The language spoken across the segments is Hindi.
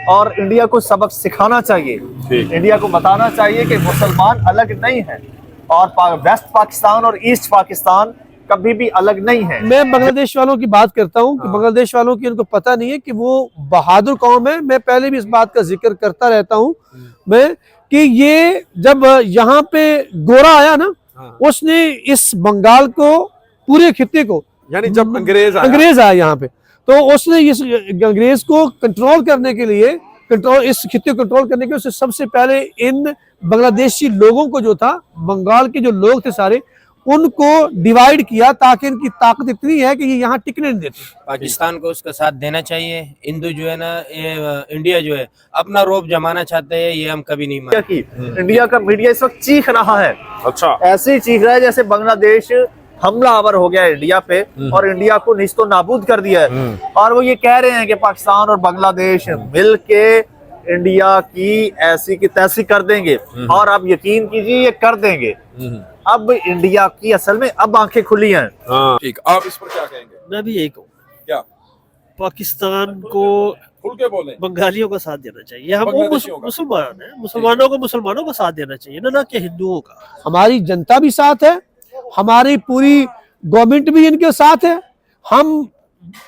और इंडिया को सबक सिखाना चाहिए। इंडिया को बताना चाहिए कि मुसलमान अलग नहीं है और वेस्ट पाकिस्तान और ईस्ट पाकिस्तान कभी भी अलग नहीं है। मैं बांग्लादेश वालों की बात करता हूँ कि बांग्लादेश वालों की उनको पता नहीं है कि वो बहादुर कौम है। मैं पहले भी इस बात का जिक्र करता रहता हूँ मैं कि ये जब यहाँ पे गोरा आया ना, उसने इस बंगाल को, पूरे खित्ते को, यानी जब अंग्रेज आया यहाँ पे, तो उसने इस अंग्रेज को कंट्रोल करने के लिए, इस खित्ते को कंट्रोल करने के लिए उसने सबसे पहले इन बांग्लादेशी लोगों को, जो था बंगाल के जो लोग थे सारे, उनको डिवाइड किया ताकि इनकी ताकत इतनी है कि ये यहाँ टिकने नहीं देते। पाकिस्तान को उसका साथ देना चाहिए। हिंदू जो है ना, ये इंडिया जो है अपना रौब जमाना चाहते हैं, ये हम कभी नहीं मानेंगे। इंडिया का मीडिया इस वक्त चीख रहा है, अच्छा ऐसे ही चीख रहा है जैसे बांग्लादेश हमलावर हो गया इंडिया पे और इंडिया को निस्तो नाबूद कर दिया है। और वो ये कह रहे हैं कि पाकिस्तान और बांग्लादेश मिलके इंडिया की ऐसी की तैसी कर देंगे, और आप यकीन कीजिए ये कर देंगे। अब इंडिया की असल में अब आंखें खुली हैं। ठीक, आप इस पर क्या कहेंगे? मैं भी यही कहूँ, क्या पाकिस्तान को खुल के बोले? बंगालियों का साथ देना चाहिए। हम वो मुसलमान हैं, मुसलमानों को साथ देना चाहिए ना कि हिंदुओं का। हमारी जनता भी साथ है, हमारी पूरी गवर्नमेंट भी इनके साथ है। हम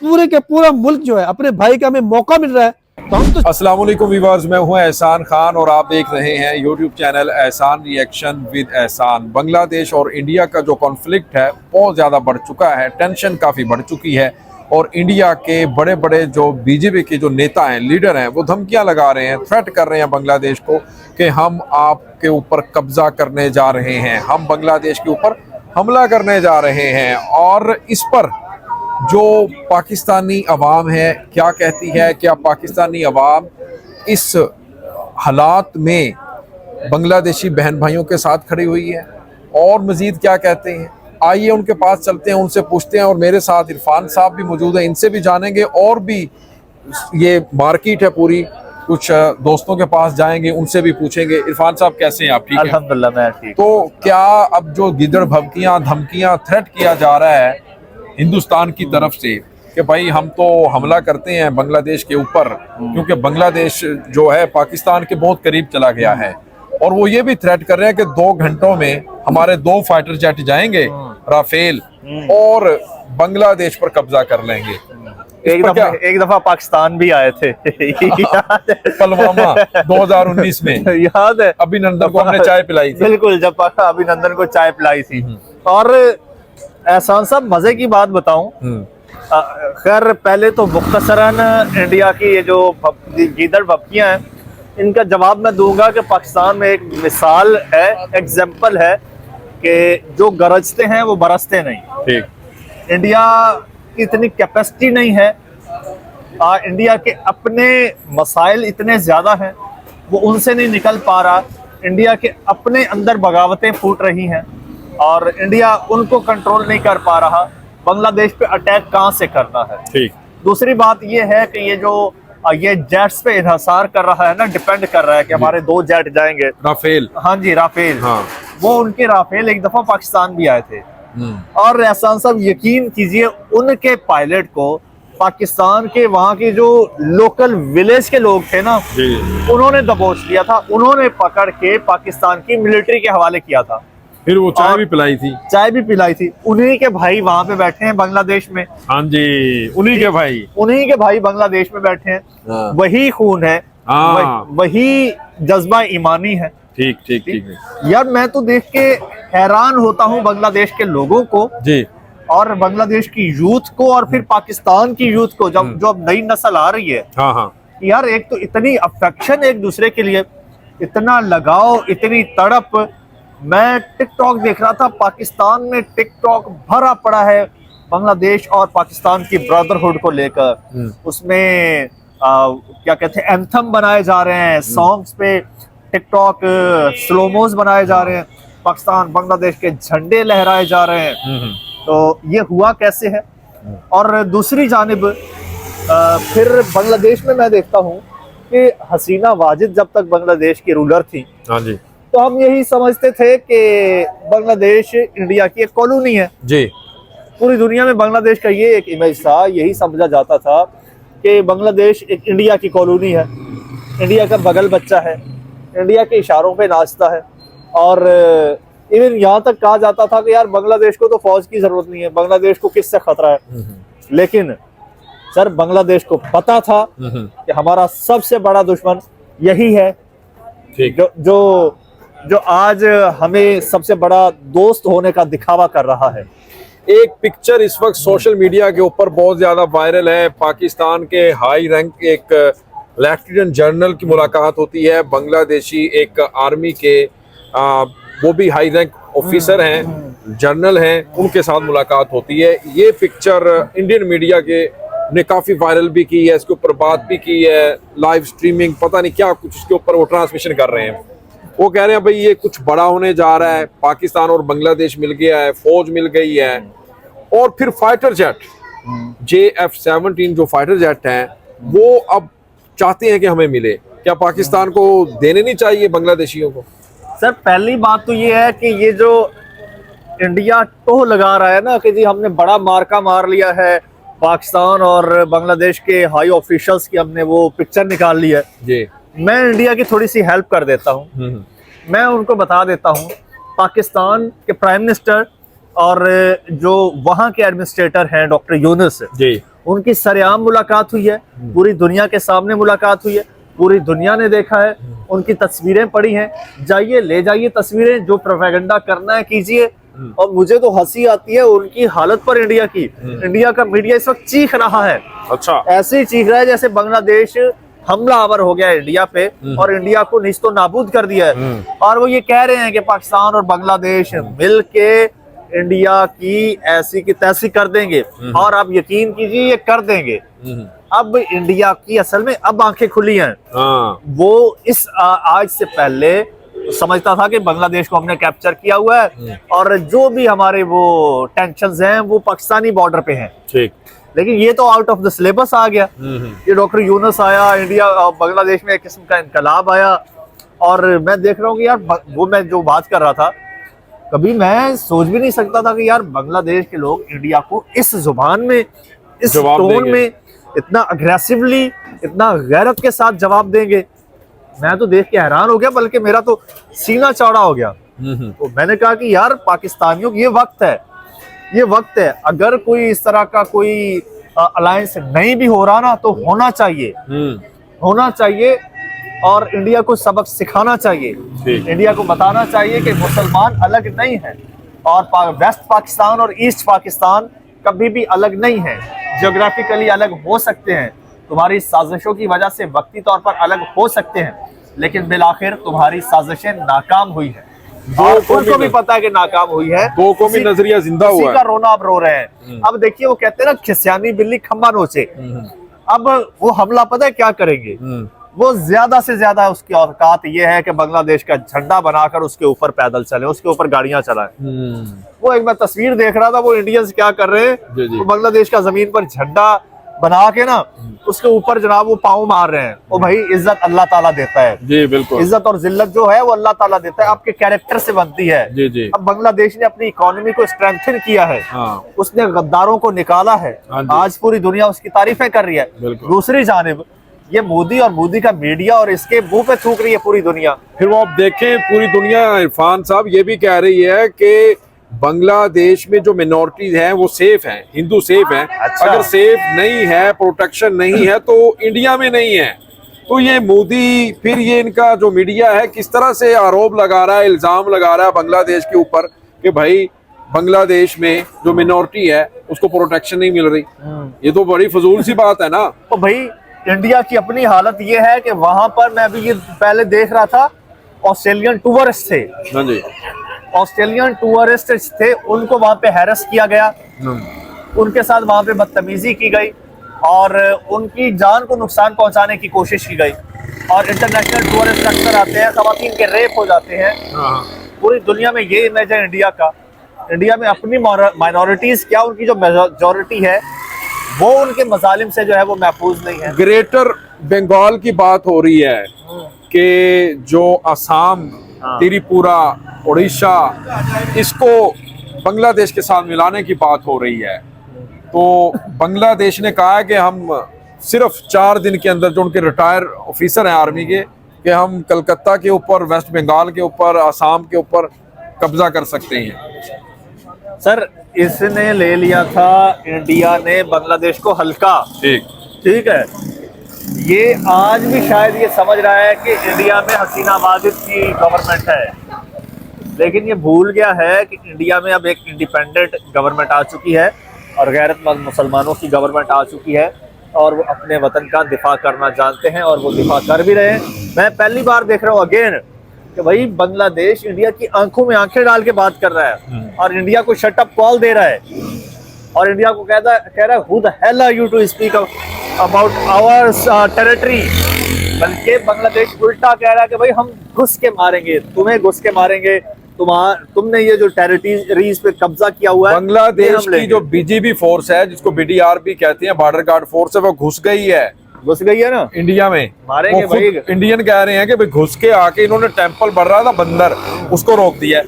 पूरे के पूरा मुल्क जो है, अपने भाई का हमें मौका मिल रहा है तो हम तो। अस्सलाम वालेकुम व्यूअर्स, मैं हूं एहसान खान और आप देख रहे हैं यूट्यूब चैनल एहसान रिएक्शन विद एहसान। बांग्लादेश और इंडिया का जो कॉन्फ्लिक्ट है बहुत ज़्यादा बढ़ चुका है, टेंशन काफ़ी बढ़ चुकी है और इंडिया के बड़े बड़े जो बीजेपी के जो नेता हैं, लीडर हैं, वो धमकियां लगा रहे हैं, थ्रेट कर रहे हैं बांग्लादेश को कि हम आपके ऊपर कब्जा करने जा रहे हैं, हम बांग्लादेश के ऊपर हमला करने जा रहे हैं। और इस पर जो पाकिस्तानी अवाम है क्या कहती है? क्या पाकिस्तानी अवाम इस हालात में बांग्लादेशी बहन भाइयों के साथ खड़ी हुई है? और मज़ीद क्या कहते हैं, आइए उनके पास चलते हैं, उनसे पूछते हैं। और मेरे साथ इरफान साहब भी मौजूद हैं, इनसे भी जानेंगे। और भी ये मार्केट है पूरी, कुछ दोस्तों के पास जाएंगे, उनसे भी पूछेंगे। इरफान साहब कैसे हैं आप? ठीक है अल्हम्दुलिल्लाह, मैं ठीक। तो क्या अब जो गिदड़ भभकियां धमकियां थ्रेट किया जा रहा है हिंदुस्तान की तरफ से कि भाई हम तो हमला करते हैं बांग्लादेश के ऊपर, क्योंकि बांग्लादेश जो है पाकिस्तान के बहुत करीब चला गया है, और वो ये भी थ्रेट कर रहे हैं कि 2 घंटों में हमारे 2 फाइटर जेट जाएंगे राफेल और बांग्लादेश पर कब्जा कर लेंगे। एक दफा पाकिस्तान भी आए थे पुलवामा 2019 में, याद है? अभिनंदन को हमने चाय पिलाई थी। बिल्कुल, जब अभिनंदन को चाय पिलाई थी। और एहसान साहब, मजे की बात बताऊं, खैर पहले तो मुख्तसरन इंडिया की ये जो गीदड़ भपकियां हैं, इनका जवाब मैं दूंगा कि पाकिस्तान में एक मिसाल है, एग्जाम्पल है कि जो गरजते हैं वो बरसते नहीं। ठीक, इंडिया की इतनी कैपेसिटी नहीं है, इंडिया के अपने मसाइल इतने ज्यादा हैं, वो उनसे नहीं निकल पा रहा। इंडिया के अपने अंदर बगावतें फूट रही हैं और इंडिया उनको कंट्रोल नहीं कर पा रहा। बांग्लादेश पे अटैक कहाँ से करना है? ठीक। दूसरी बात ये है कि ये जेट्स पे इन्हसार कर रहा है ना, डिपेंड कर रहा है कि हमारे 2 जेट जाएंगे राफेल। हाँ जी, राफेल। हाँ। वो उनके राफेल एक दफा पाकिस्तान भी आए थे, और एहसान साहब यकीन कीजिए उनके पायलट को पाकिस्तान के वहाँ के जो लोकल विलेज के लोग थे ना, उन्होंने दबोच लिया था, उन्होंने पकड़ के पाकिस्तान की मिलिट्री के हवाले किया था। फिर वो चाय भी पिलाई थी। चाय भी पिलाई थी। उन्हीं के भाई वहाँ पे बैठे हैं बांग्लादेश में। हाँ जी, उन्हीं के भाई बांग्लादेश में बैठे हैं। वही खून है, वही जज्बा ईमानी है। ठीक ठीक ठीक। यार मैं तो देख के हैरान होता हूँ बांग्लादेश के लोगों को जी, और बांग्लादेश की यूथ को, और फिर पाकिस्तान की यूथ को, जब जो अब नई नस्ल आ रही है। हाँ हाँ। यार एक तो इतनी अफेक्शन एक दूसरे के लिए, इतना लगाव, इतनी तड़प। मैं टिकटॉक देख रहा था, पाकिस्तान में टिकटॉक भरा पड़ा है बांग्लादेश और पाकिस्तान की ब्रदरहुड को लेकर। उसमें क्या कहते हैं, एंथम बनाए जा रहे हैं, सॉन्ग्स पे टिकटॉक स्लोमोज बनाए जा रहे हैं, पाकिस्तान बांग्लादेश के झंडे लहराए जा रहे हैं। तो ये हुआ कैसे है? और दूसरी जानिब फिर बांग्लादेश में मैं देखता हूँ कि हसीना वाजिद जब तक बांग्लादेश की रूलर थी, हाँ जी, तो हम यही समझते थे कि बांग्लादेश इंडिया की एक कॉलोनी है जी। पूरी दुनिया में बांग्लादेश का ये एक इमेज था, यही समझा जाता था कि बांग्लादेश एक इंडिया की कॉलोनी है। इंडिया का बगल बच्चा है, इंडिया के इशारों पे नाचता है। और इवन यहाँ तक कहा जाता था कि यार बांग्लादेश को तो फौज की जरूरत नहीं है, बांग्लादेश को किससे खतरा है। लेकिन सर बांग्लादेश को पता था कि हमारा सबसे बड़ा दुश्मन यही है, जो आज हमें सबसे बड़ा दोस्त होने का दिखावा कर रहा है। एक पिक्चर इस वक्त सोशल मीडिया के ऊपर बहुत ज्यादा वायरल है। पाकिस्तान के हाई रैंक एक लेफ्टिनेंट जनरल की मुलाकात होती है, बांग्लादेशी एक आर्मी के वो भी हाई रैंक ऑफिसर हैं, जनरल हैं, उनके साथ मुलाकात होती है। ये पिक्चर इंडियन मीडिया के ने काफी वायरल भी की है, इसके ऊपर बात भी की है, लाइव स्ट्रीमिंग पता नहीं क्या कुछ इसके ऊपर वो ट्रांसमिशन कर रहे हैं। वो कह रहे हैं भाई ये कुछ बड़ा होने जा रहा है, पाकिस्तान और बांग्लादेश मिल गया है, फौज मिल गई है। और फिर फाइटर जेट JF-17 जो फाइटर जेट हैं वो अब चाहते हैं कि हमें मिले। क्या पाकिस्तान को देने नहीं चाहिए बांग्लादेशियों को? सर पहली बात तो ये है कि ये जो इंडिया टोह लगा रहा है ना कि जी हमने बड़ा मार्का मार लिया है, पाकिस्तान और बांग्लादेश के हाई ऑफिशियल्स की हमने वो पिक्चर निकाल ली है जी। मैं इंडिया की थोड़ी सी हेल्प कर देता हूँ। मैं उनको बता देता हूँ पाकिस्तान के प्राइम मिनिस्टर और जो वहाँ के एडमिनिस्ट्रेटर हैं डॉक्टर यूनुस जी, उनकी सरेआम मुलाकात हुई है, पूरी दुनिया के सामने मुलाकात हुई है, पूरी दुनिया ने देखा है, उनकी तस्वीरें पड़ी हैं। जाइए ले जाइए तस्वीरें, जो प्रोपेगेंडा करना है कीजिए। और मुझे तो हंसी आती है उनकी हालत पर इंडिया की। इंडिया का मीडिया इस वक्त चीख रहा है, अच्छा ऐसे ही चीख रहा है जैसे बांग्लादेश हमलावर हो गया इंडिया पे और इंडिया को निस्तो नाबूद कर दिया है। और वो ये कह रहे हैं कि पाकिस्तान और बांग्लादेश मिलके इंडिया की ऐसी की तैसी कर देंगे। और आप यकीन कीजिए ये कर देंगे। अब इंडिया की असल में अब आंखें खुली हैं। वो इस आज से पहले समझता था कि बांग्लादेश को हमने कैप्चर किया हुआ है और जो भी हमारे वो टेंशन्स हैं वो पाकिस्तानी बॉर्डर पे हैं। ठीक, लेकिन ये तो आउट ऑफ द सिलेबस आ गया। ये डॉक्टर यूनुस आया, इंडिया बांग्लादेश में एक किस्म का इनकलाब आया। और मैं देख रहा हूँ कि यार वो मैं जो बात कर रहा था, कभी मैं सोच भी नहीं सकता था कि यार बांग्लादेश के लोग इंडिया को इस जुबान में, इस टोन में, इतना अग्रेसिवली, इतना गैरत के साथ जवाब देंगे। मैं तो देख के हैरान हो गया, बल्कि मेरा तो सीना चौड़ा हो गया। तो मैंने कहा कि यार पाकिस्तानियों ये वक्त है, ये वक्त है। अगर कोई इस तरह का कोई अलायंस नहीं भी हो रहा ना तो होना चाहिए, होना चाहिए। और इंडिया को सबक सिखाना चाहिए, इंडिया को बताना चाहिए कि मुसलमान अलग नहीं है और वेस्ट पाकिस्तान और ईस्ट पाकिस्तान कभी भी अलग नहीं है। ज्योग्राफिकली अलग हो सकते हैं, तुम्हारी साजिशों की वजह से वक्ती तौर पर अलग हो सकते हैं, लेकिन बिलाखिर तुम्हारी साजिशें नाकाम हुई है। उनको भी पता है कि नाकाम हुई है। दो कौमी नजरिया जिंदा हुआ है। का रोना आप रो रहे हैं। अब देखिए वो कहते हैं ना खिसियानी बिल्ली खंबा नोचे। अब वो हमला पता है क्या करेंगे? वो ज्यादा से ज्यादा उसकी औकात ये है कि बांग्लादेश का झंडा बनाकर उसके ऊपर पैदल चले, उसके ऊपर गाड़ियां चलाएं। वो एक मैं तस्वीर देख रहा था, वो इंडियंस क्या कर रहे हैं, वो बांग्लादेश का जमीन पर झंडा बना के ना उसके ऊपर जनाब वो पाँव मार रहे हैं। वो भाई इज्जत अल्लाह ताला देता है। जी बिल्कुल, इज्जत और जिल्लत जो है वो अल्लाह ताला देता है, आपके कैरेक्टर से बनती है। जी जी। अब बांग्लादेश ने अपनी इकोनॉमी को स्ट्रेंथन किया है, उसने गद्दारों को निकाला है, आज पूरी दुनिया उसकी तारीफें कर रही है। दूसरी जानिब ये मोदी और मोदी का मीडिया और इसके मुंह पे थूक रही है पूरी दुनिया। फिर वो आप देखें पूरी दुनिया, इरफान साहब ये भी कह रही है कि बांग्लादेश में जो मिनॉरिटीज हैं वो सेफ हैं, हिंदू सेफ हैं। अच्छा। अगर सेफ नहीं है, प्रोटेक्शन नहीं है तो इंडिया में नहीं है। तो ये मोदी, फिर ये इनका जो मीडिया है किस तरह से आरोप लगा रहा है, इल्जाम लगा रहा है बांग्लादेश के ऊपर कि भाई बांग्लादेश में जो मिनॉरिटी है उसको प्रोटेक्शन नहीं मिल रही। ये तो बड़ी फजूल सी बात है ना। तो भाई इंडिया की अपनी हालत ये है कि वहां पर मैं अभी ये पहले देख रहा था, ऑस्ट्रेलियन टूरिस्ट थे। हाँ जी, ऑस्ट्रेलियन टूरिस्ट थे, उनको वहां पे हैरेस किया गया, उनके साथ वहां पे बदतमीजी की गई और उनकी जान को नुकसान पहुंचाने की कोशिश की गई। और इंटरनेशनल टूरिस्ट अक्सर आते हैं, खवातीन के रेप हो जाते हैं। पूरी दुनिया में ये इमेज है इंडिया का। इंडिया में अपनी माइनॉरिटीज क्या, उनकी जो मेजॉरिटी है वो उनके मजालिम से जो है वो महफूज नहीं है। ग्रेटर बंगाल की बात हो रही है कि जो असम, त्रिपुरा, उड़ीसा, इसको बांग्लादेश के साथ मिलाने की बात हो रही है। तो बांग्लादेश ने कहा है कि हम सिर्फ 4 दिन के अंदर जो उनके रिटायर ऑफिसर हैं आर्मी के, कि हम कलकत्ता के ऊपर, वेस्ट बंगाल के ऊपर, आसाम के ऊपर कब्जा कर सकते हैं। सर इसने ले लिया था इंडिया ने बांग्लादेश को हल्का, ठीक है। ये आज भी शायद ये समझ रहा है कि इंडिया में हसीना वाजिद की गवर्नमेंट है, लेकिन ये भूल गया है कि इंडिया में अब एक इंडिपेंडेंट गवर्नमेंट आ चुकी है और गैरतमंद मुसलमानों की गवर्नमेंट आ चुकी है और वो अपने वतन का दिफा करना जानते हैं और वो दिफा कर भी रहे हैं। मैं पहली बार देख रहा हूँ अगेन कि भाई बांग्लादेश इंडिया की आंखों में आंखें डाल के बात कर रहा है और इंडिया को शट अप कॉल दे रहा है और इंडिया को कह रहा है who the hell are you to speak about our territory. बल्कि बांग्लादेश उल्टा कह रहा है कि भाई हम घुस के मारेंगे, तुम्हें घुस के मारेंगे, तुमने ये जो टेरिटरीज पे कब्जा किया हुआ है। बांग्लादेश की जो बीजीबी फोर्स है, जिसको बीडीआर भी कहते हैं, बॉर्डर गार्ड फोर्स है, वो घुस गई है ना इंडिया में। मारेंगे भाई। इंडियन कह रहे हैं कि भाई घुस के आके इन्होंने टेंपल बढ़ रहा था बंदर, उसको रोक दिया।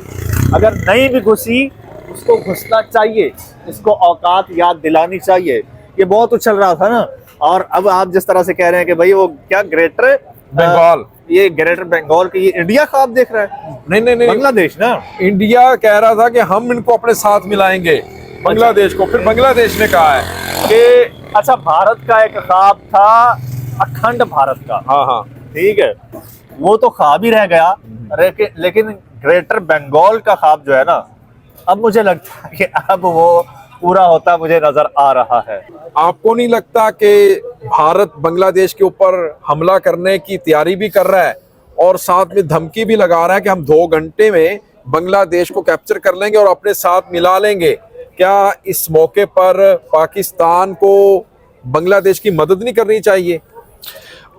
अगर नहीं भी घुसी उसको घुसना चाहिए, इसको औकात याद दिलानी चाहिए। ये बहुत उछल रहा था ना, और अब आप जिस तरह से कह रहे हैं कि भाई वो क्या ग्रेटर बंगाल, ये ग्रेटर बंगाल के, ये इंडिया ख्वाब देख रहा है। नहीं बांग्लादेश ना, इंडिया कह रहा था कि हम इनको अपने साथ मिलाएंगे बांग्लादेश को। फिर बांग्लादेश ने कहा है कि अच्छा भारत का एक ख्वाब था, अखंड भारत का, हाँ ठीक है, वो तो ख्वाब ही रह गया। लेकिन ग्रेटर बंगाल का ख्वाब जो है ना, अब मुझे लगता है कि अब वो पूरा होता मुझे नजर आ रहा है। आपको नहीं लगता कि भारत बांग्लादेश के ऊपर हमला करने की तैयारी भी कर रहा है और साथ में धमकी भी लगा रहा है कि हम 2 घंटे में बांग्लादेश को कैप्चर कर लेंगे और अपने साथ मिला लेंगे? क्या इस मौके पर पाकिस्तान को बांग्लादेश की मदद नहीं करनी चाहिए?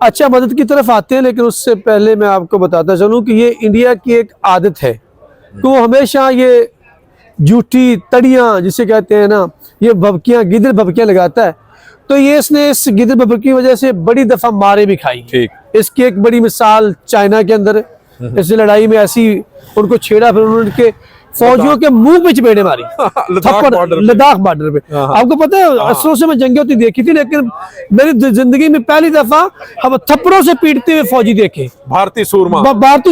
अच्छा, मदद की तरफ आते हैं, लेकिन उससे पहले मैं आपको बताता चलूं कि ये इंडिया की एक आदत है कि वो हमेशा ये झूठी तड़ियाँ जिसे कहते हैं ना, ये भभकियाँ, गिदर भभकियाँ लगाता है। तो ये इसने इस गिदर भभकी की वजह से बड़ी दफा मारे भी खाई। ठीक, इसकी एक बड़ी मिसाल चाइना के अंदर, इस लड़ाई में ऐसी उनको छेड़ा, फिर उनके फौजियों के मुंह पे चपेड़े मारी लद्दाख बॉर्डर पे। आपको पता है असरों से मैं जंगें होती देखी थी, लेकिन मेरी जिंदगी में पहली दफा हम थप्पड़ों से पीटते हुए फौजी देखे, भारतीय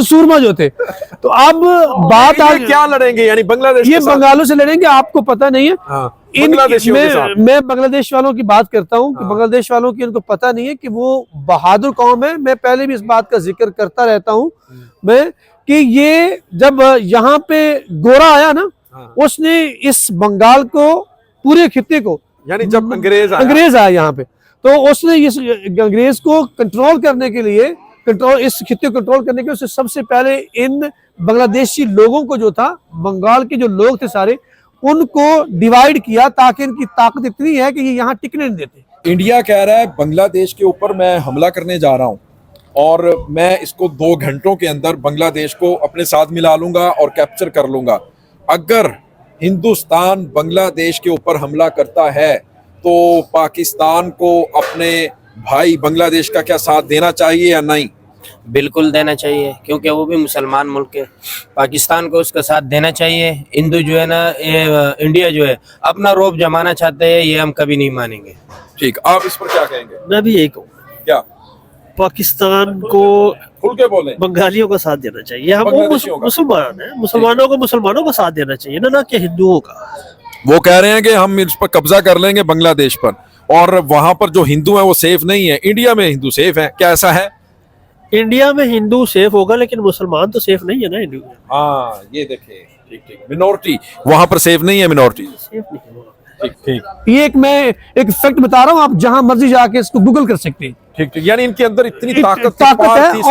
सूरमा जो थे। तो अब बात आज क्या लड़ेंगे, यानी बांग्लादेश ये बंगालों से लड़ेंगे, आपको पता नहीं है। मैं बांग्लादेश वालों की बात करता हूँ कि बांग्लादेश वालों की, उनको पता नहीं है कि वो बहादुर कौम है। मैं पहले भी इस बात का जिक्र करता रहता हूँ मैं कि ये जब यहाँ पे गोरा आया ना, उसने इस बंगाल को, पूरे खित्ते को, यानी जब अंग्रेज आया यहाँ पे, तो उसने इस अंग्रेज को कंट्रोल करने के लिए, इस खित्ते को कंट्रोल करने के लिए उसने सबसे पहले इन बांग्लादेशी लोगों को, जो था बंगाल के जो लोग थे सारे, उनको डिवाइड किया ताकि इनकी ताकत इतनी है कि ये यहाँ टिकने नहीं देते। इंडिया कह रहा है बांग्लादेश के ऊपर मैं हमला करने जा रहा हूँ और मैं इसको 2 घंटों के अंदर बांग्लादेश को अपने साथ मिला लूंगा और कैप्चर कर लूंगा। अगर हिंदुस्तान बांग्लादेश के ऊपर हमला करता है तो पाकिस्तान को अपने भाई बांग्लादेश का क्या साथ देना चाहिए या नहीं? बिल्कुल देना चाहिए, क्योंकि वो भी मुसलमान मुल्क है। पाकिस्तान को उसका साथ देना चाहिए। हिंदू जो है ना, इंडिया जो है अपना रौब जमाना चाहते हैं, ये हम कभी नहीं मानेंगे। ठीक, आप इस पर क्या कहेंगे? मैं भी यही कहूँ, क्या पाकिस्तान को खुल के बोले, बंगालियों का साथ देना चाहिए। हम मुसलमान हैं, मुसलमानों का साथ देना चाहिए, ना कि हिंदुओं का। वो कह रहे हैं कि हम इस पर कब्जा कर लेंगे बांग्लादेश पर, और वहां पर जो हिंदू है वो सेफ नहीं है। इंडिया में हिंदू सेफ है, क्या ऐसा है? इंडिया में हिंदू सेफ होगा, लेकिन मुसलमान तो सेफ नहीं है ना हिंदू। हाँ, ये देखिए, ठीक, मिनोरिटी वहां पर सेफ नहीं है, मिनोरिटी सेफ नहीं है। ठीक, ये मैं एक फैक्ट बता रहा हूँ, आप जहां मर्जी जाके इसको गूगल कर सकते हैं। ठीक, यानी इनके अंदर इतनी ताकत है।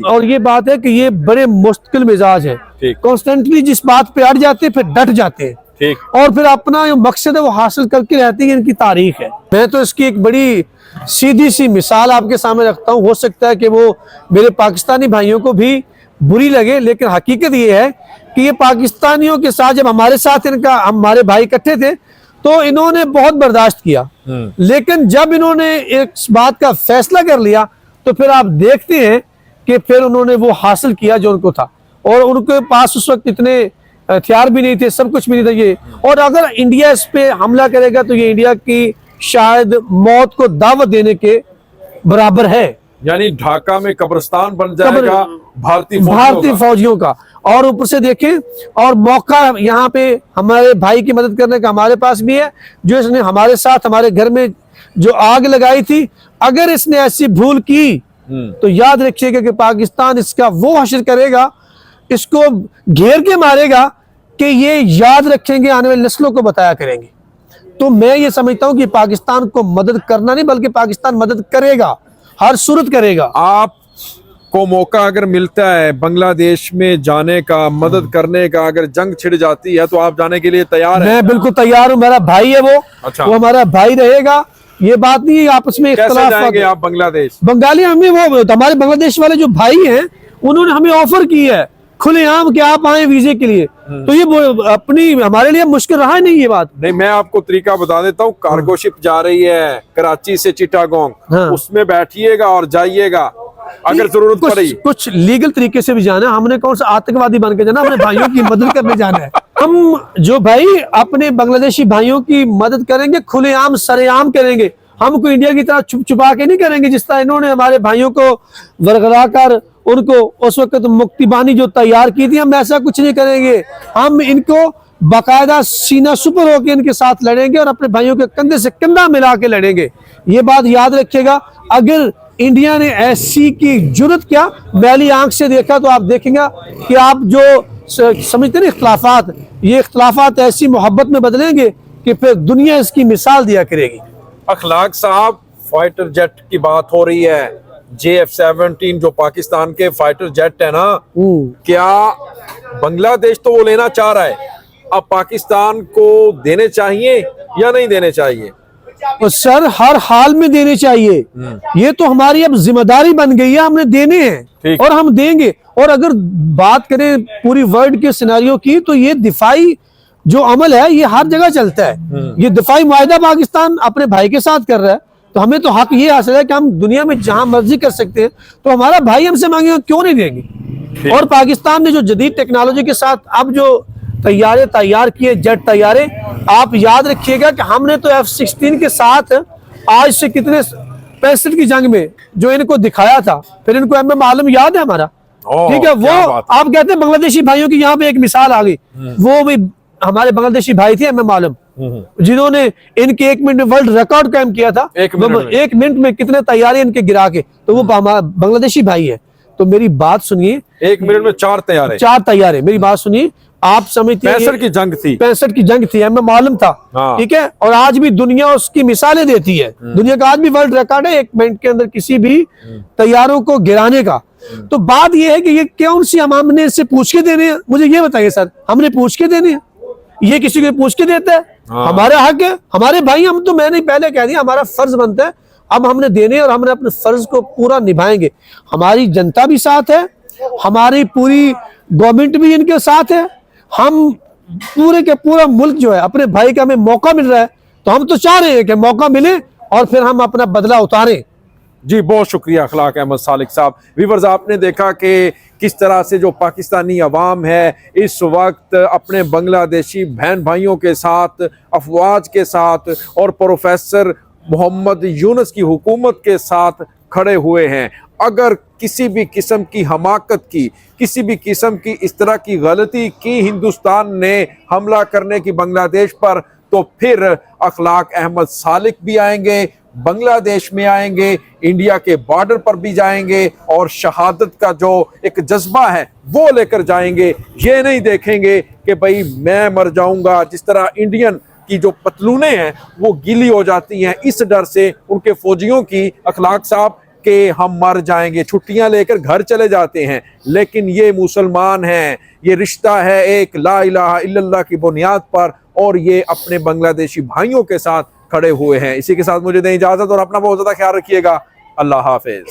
और ये बात है कि ये बड़े मुश्किल मिजाज है, कॉन्स्टेंटली जिस बात पे अड़ जाते हैं फिर डट जाते हैं, ठीक, और फिर अपना जो मकसद है वो हासिल करके रहती है। इनकी तारीख है। मैं तो इसकी एक बड़ी सीधी सी मिसाल आपके सामने रखता हूँ। हो सकता है कि वो मेरे पाकिस्तानी भाइयों को भी बुरी लगे, लेकिन हकीकत ये है कि ये पाकिस्तानियों के साथ, जब हमारे साथ हमारे भाई इकट्ठे थे तो इन्होंने बहुत बर्दाश्त किया, लेकिन जब इन्होंने एक बात का फैसला कर लिया तो फिर आप देखते हैं कि फिर उन्होंने वो हासिल किया जो उनको था, और उनके पास उस वक्त इतने हथियार भी नहीं थे, सब कुछ भी नहीं था ये। और अगर इंडिया इस पे हमला करेगा तो ये इंडिया की शायद मौत को दावत देने के बराबर है। यानी ढाका में कब्रिस्तान बन जाएगा भारतीय फौजियों का। और ऊपर से देखें, और मौका यहाँ पे हमारे भाई की मदद करने का हमारे पास भी है, जो इसने हमारे साथ हमारे घर में जो आग लगाई थी। अगर इसने ऐसी भूल की तो याद रखिएगा कि पाकिस्तान इसका वो हश्र करेगा, इसको घेर के मारेगा कि ये याद रखेंगे, आने वाली नस्लों को बताया करेंगे। तो मैं ये समझता हूं कि पाकिस्तान को मदद करना नहीं, बल्कि पाकिस्तान मदद करेगा, हर सूरत करेगा। आपको मौका अगर मिलता है बांग्लादेश में जाने का, मदद करने का, अगर जंग छिड़ जाती है तो आप जाने के लिए तैयार हैं? मैं बिल्कुल तैयार हूं, मेरा भाई है वो। अच्छा। वो हमारा भाई रहेगा, ये बात नहीं है आपस में कैसे इख्तलाफ। जाएंगे आप बांग्लादेश? बंगाली हमें वो हमारे बांग्लादेश वाले जो भाई हैं उन्होंने हमें ऑफर की है खुलेआम कि आप आए वीजे के लिए। तो ये अपनी हमारे लिए मुश्किल रहा नहीं ये बात। नहीं, मैं आपको तरीका बता देता हूँ। कार्गो शिप जा रही है कराची से चिटागोंग, हाँ। उसमें बैठिएगा और जाइएगा अगर जरूरत पड़ी। कुछ लीगल तरीके से भी जाना है, हमने कौन सा आतंकवादी बन के जाना, अपने भाइयों की मदद करने जाना है। हम जो भाई अपने बांग्लादेशी भाइयों की मदद करेंगे, खुलेआम सरेआम करेंगे। हम कोई इंडिया की तरह छुप छुपा के नहीं करेंगे, जिस तरह इन्होंने हमारे भाइयों को वरगला कर उनको उस वक्त मुक्ति बानी जो तैयार की थी, हम ऐसा कुछ नहीं करेंगे। हम इनको बाकायदा सीना सुपर होकर इनके साथ लड़ेंगे और अपने भाइयों के कंधे से कंधा मिला के लड़ेंगे। ये बात याद रखिएगा। अगर इंडिया ने ऐसी की जुर्रत क्या मैली आंख से देखा तो आप देखेंगे कि आप जो समझते हैं इख्तलाफात, ये इख्तलाफात ऐसी मोहब्बत में बदलेंगे कि फिर दुनिया इसकी मिसाल दिया करेगी। अखलाक साहब, फाइटर जेट की बात हो रही है, JF-17 जो पाकिस्तान के फाइटर जेट है ना, क्या बांग्लादेश तो वो लेना चाह रहा है, अब पाकिस्तान को देने चाहिए या नहीं देने चाहिए? तो सर हर हाल में देने चाहिए। ये तो हमारी अब जिम्मेदारी बन गई है, हमने देने हैं और हम देंगे। और अगर बात करें पूरी वर्ल्ड के सिनेरियो की, तो ये दिफाई जो अमल है ये हर जगह चलता है। ये दिफाई मुआहदा पाकिस्तान अपने भाई के साथ कर रहा है, तो हमें तो हक ये हासिल है कि हम दुनिया में जहां मर्जी कर सकते हैं। तो हमारा भाई हमसे मांगे क्यों नहीं देंगे। और पाकिस्तान ने जो जदीद टेक्नोलॉजी के साथ अब जो तैयारे तैयार किए, जेट तैयारे, आप याद रखिएगा कि हमने तो F-16 के साथ आज से कितने 65 की जंग में जो इनको दिखाया था, फिर इनको MM आलम याद है हमारा, ठीक है। वो आप कहते हैं बांग्लादेशी भाइयों की यहाँ पे एक मिसाल आ गई, वो भी हमारे बांग्लादेशी भाई थे MM आलम, जिन्होंने इनके 1 मिनट में वर्ल्ड रिकॉर्ड कायम किया था। 1 मिनट में कितने तैयारे इनके गिरा के, तो वो बांग्लादेशी भाई है। तो मेरी बात सुनिए, 1 मिनट में 4 तैयारे, मेरी बात सुनिए। आप समझते हैं 65 की जंग थी, 65 की जंग थी, MM आलम था, ठीक है। और आज भी दुनिया उसकी मिसालें देती है। दुनिया का आज भी वर्ल्ड रिकॉर्ड है 1 मिनट के अंदर किसी भी तैयारों को गिराने का। तो बात यह है कि ये कौन सी हमने इससे पूछ के देने हैं, मुझे ये बताइए सर, हमने पूछ के देने हैं? ये किसी को पूछ के देता है? हमारा हक है, हमारे भाई, हम तो मैंने पहले कह दिया हमारा फर्ज बनता है, अब हमने देने और हमने अपने फर्ज को पूरा निभाएंगे। हमारी जनता भी साथ है, हमारी पूरी गवर्नमेंट भी इनके साथ है। हम पूरे के पूरा मुल्क जो है, अपने भाई का हमें मौका मिल रहा है, तो हम तो चाह रहे हैं कि मौका मिले और फिर हम अपना बदला उतारें। जी, बहुत शुक्रिया अखलाक अहमद सालिक साहब। व्यूअर्स, आपने देखा कि किस तरह से जो पाकिस्तानी अवाम है इस वक्त अपने बांग्लादेशी बहन भाइयों के साथ, अफवाज के साथ और प्रोफेसर मोहम्मद यूनुस की हुकूमत के साथ खड़े हुए हैं। अगर किसी भी किस्म की हमाकत की, किसी भी किस्म की इस तरह की गलती की हिंदुस्तान ने हमला करने की बांग्लादेश पर, तो फिर अखलाक अहमद सालिक भी आएंगे, बांग्लादेश में आएंगे, इंडिया के बॉर्डर पर भी जाएंगे और शहादत का जो एक जज्बा है वो लेकर जाएंगे। ये नहीं देखेंगे कि भाई मैं मर जाऊंगा, जिस तरह इंडियन की जो पतलूने हैं वो गीली हो जाती हैं इस डर से उनके फौजियों की, अखलाक साहब, कि हम मर जाएंगे, छुट्टियां लेकर घर चले जाते हैं। लेकिन ये मुसलमान हैं, ये रिश्ता है एक ला इलाहा इल्लल्लाह की बुनियाद पर, और ये अपने बांग्लादेशी भाइयों के साथ खड़े हुए हैं। इसी के साथ मुझे दें इजाजत और अपना बहुत ज्यादा ख्याल रखिएगा। अल्लाह हाफिज।